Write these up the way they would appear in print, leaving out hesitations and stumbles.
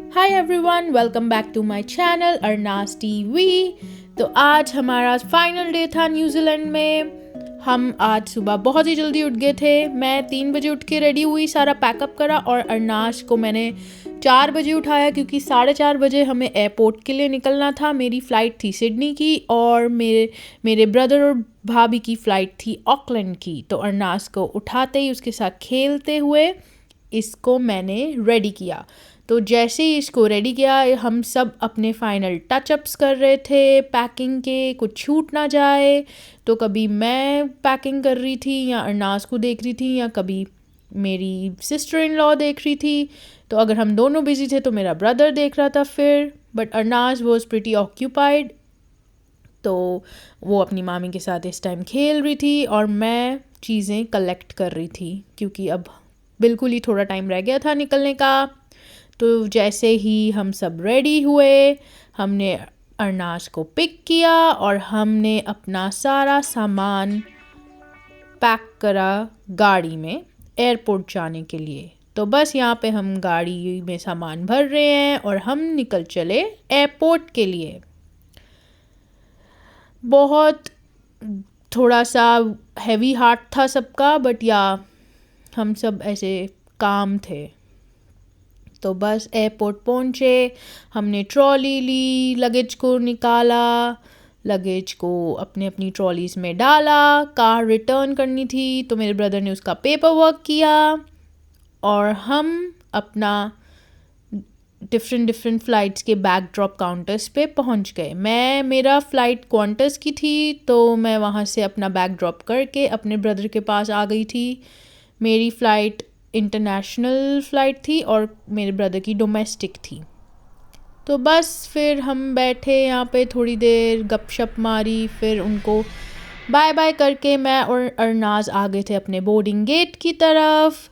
Hi everyone, welcome back to my channel Arnaz TV. तो आज हमारा फाइनल डे था न्यूजीलैंड में। हम आज सुबह बहुत ही जल्दी उठ गए थे। मैं 3 बजे उठ के रेडी हुई, सारा पैकअप करा और अरनाज को मैंने 4 बजे उठाया क्योंकि 4:30 बजे हमें एयरपोर्ट के लिए निकलना था। मेरी फ़्लाइट थी सिडनी की और मेरे ब्रदर और भाभी की फ़्लाइट थी ऑकलैंड की। तो अरनाज को उठाते ही उसके साथ खेलते हुए इसको मैंने रेडी किया। तो जैसे ही इसको रेडी किया, हम सब अपने फाइनल टचअप्स कर रहे थे पैकिंग के, कुछ छूट ना जाए। तो कभी मैं पैकिंग कर रही थी या अरनाज को देख रही थी या कभी मेरी सिस्टर इन लॉ देख रही थी। तो अगर हम दोनों बिजी थे तो मेरा ब्रदर देख रहा था फिर, बट अरनाज वॉज प्रिटी ऑक्यूपाइड। तो वो अपनी मामी के साथ इस टाइम खेल रही थी और मैं चीज़ें कलेक्ट कर रही थी क्योंकि अब बिल्कुल ही थोड़ा टाइम रह गया था निकलने का। तो जैसे ही हम सब रेडी हुए, हमने अरनाज को पिक किया और हमने अपना सारा सामान पैक करा गाड़ी में एयरपोर्ट जाने के लिए। तो बस यहाँ पे हम गाड़ी में सामान भर रहे हैं और हम निकल चले एयरपोर्ट के लिए। बहुत थोड़ा सा हैवी हार्ट था सबका, बट या हम सब ऐसे काम थे। तो बस एयरपोर्ट पहुँचे, हमने ट्रॉली ली, लगेज को निकाला, लगेज को अपने अपनी ट्रॉलीज़ में डाला। कार रिटर्न करनी थी तो मेरे ब्रदर ने उसका पेपर वर्क किया और हम अपना डिफरेंट फ़्लाइट्स के बैग ड्रॉप काउंटर्स पे पहुंच गए। मेरा फ़्लाइट क्वांटस की थी तो मैं वहां से अपना बैग ड्रॉप करके अपने ब्रदर के पास आ गई थी। मेरी फ़्लाइट इंटरनेशनल फ़्लाइट थी और मेरे ब्रदर की डोमेस्टिक थी। तो बस फिर हम बैठे यहाँ पे थोड़ी देर गपशप मारी, फिर उनको बाय बाय करके मैं और अरनाज आ गए थे अपने बोर्डिंग गेट की तरफ।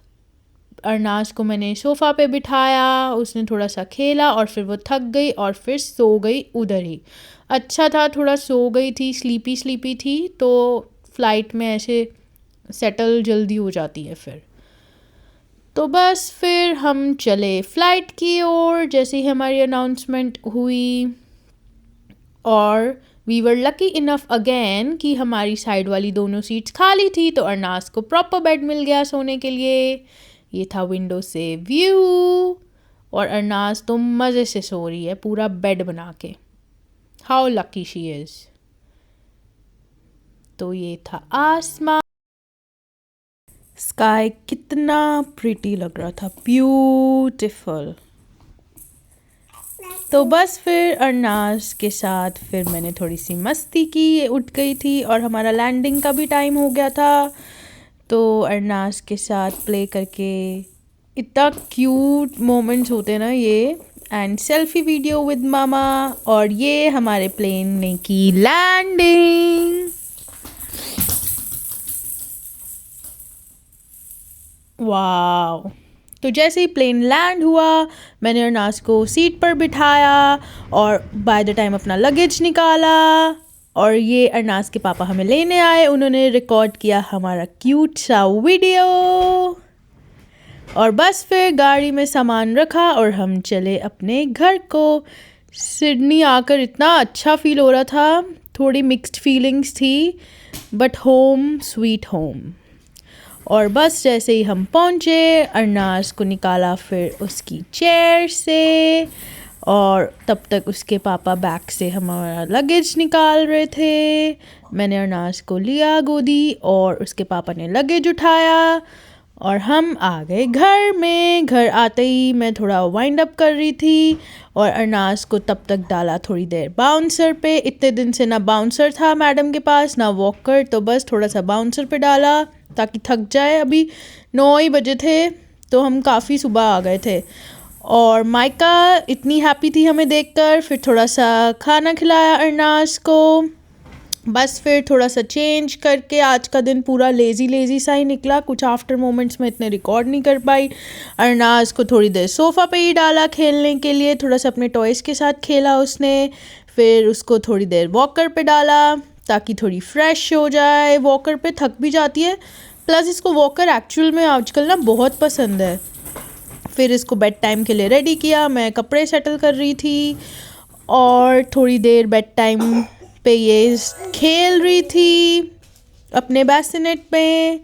अरनाज को मैंने सोफ़ा पे बिठाया, उसने थोड़ा सा खेला और फिर वो थक गई और फिर सो गई उधर ही। अच्छा था थोड़ा सो गई थी, स्लीपी थी, तो फ़्लाइट में ऐसे सेटल जल्दी हो जाती है फिर। तो बस फिर हम चले फ़्लाइट की ओर जैसे ही हमारी अनाउंसमेंट हुई। और we were lucky enough again कि हमारी साइड वाली दोनों सीट्स खाली थी, तो अरनाज को प्रॉपर बेड मिल गया सोने के लिए। ये था विंडो से व्यू और अरनाज तो मज़े से सो रही है पूरा बेड बना के। How lucky she is. तो ये था आसमान, स्काई कितना प्रिटी लग रहा था, ब्यूटीफुल। तो बस फिर अरनाज के साथ फिर मैंने थोड़ी सी मस्ती की, ये उठ गई थी और हमारा लैंडिंग का भी टाइम हो गया था। तो अरनाज के साथ प्ले करके इतना क्यूट मोमेंट्स होते ना ये, एंड सेल्फी वीडियो विद मामा। और ये हमारे प्लेन ने की लैंडिंग। वाह। तो जैसे ही प्लेन लैंड हुआ, मैंने अरनाज को सीट पर बिठाया और बाय द टाइम अपना लगेज निकाला और ये अरनाज के पापा हमें लेने आए। उन्होंने रिकॉर्ड किया हमारा क्यूट सा वीडियो और बस फिर गाड़ी में सामान रखा और हम चले अपने घर को। सिडनी आकर इतना अच्छा फील हो रहा था, थोड़ी मिक्स्ड फीलिंग्स थी, बट होम स्वीट होम। और बस जैसे ही हम पहुँचे, अरनाज को निकाला फिर उसकी चेयर से और तब तक उसके पापा बैग से हमारा लगेज निकाल रहे थे। मैंने अरनाज को लिया गोदी और उसके पापा ने लगेज उठाया और हम आ गए घर में। घर आते ही मैं थोड़ा वाइंड अप कर रही थी और अरनाज को तब तक डाला थोड़ी देर बाउंसर पे। इतने दिन से ना बाउंसर था मैडम के पास ना वॉकर, तो बस थोड़ा सा बाउंसर पे डाला ताकि थक जाए। अभी 9 ही बजे थे तो हम काफ़ी सुबह आ गए थे और माइका इतनी हैप्पी थी हमें देखकर। फिर थोड़ा सा खाना खिलाया अरनाज को। बस फिर थोड़ा सा चेंज करके आज का दिन पूरा लेज़ी सा ही निकला। कुछ आफ्टर मोमेंट्स में इतने रिकॉर्ड नहीं कर पाई। अरनाज को थोड़ी देर सोफ़ा पे ही डाला खेलने के लिए, थोड़ा सा अपने टॉयज़ के साथ खेला उसने। फिर उसको थोड़ी देर वॉकर पे डाला ताकि थोड़ी फ्रेश हो जाए। वॉकर पे थक भी जाती है, प्लस इसको वॉकर एक्चुअल में आजकल ना बहुत पसंद है। फिर इसको बेड टाइम के लिए रेडी किया, मैं कपड़े सेटल कर रही थी और थोड़ी देर बेड टाइम पे ये खेल रही थी अपने बेसिनेट में।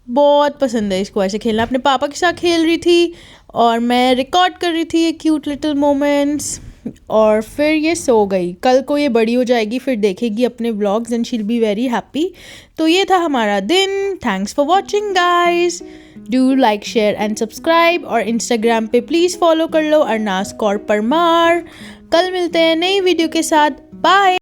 बहुत पसंद है इसको ऐसे खेलना, अपने पापा के साथ खेल रही थी और मैं रिकॉर्ड कर रही थी ये क्यूट लिटिल मोमेंट्स। और फिर ये सो गई। कल को ये बड़ी हो जाएगी, फिर देखेगी अपने vlogs and she will be very happy. तो ये था हमारा दिन। Thanks for watching guys. Do like share and subscribe और इंस्टाग्राम पे प्लीज़ फॉलो कर लो अरनाज़ कौर परमार। कल मिलते हैं नई वीडियो के साथ। बाय।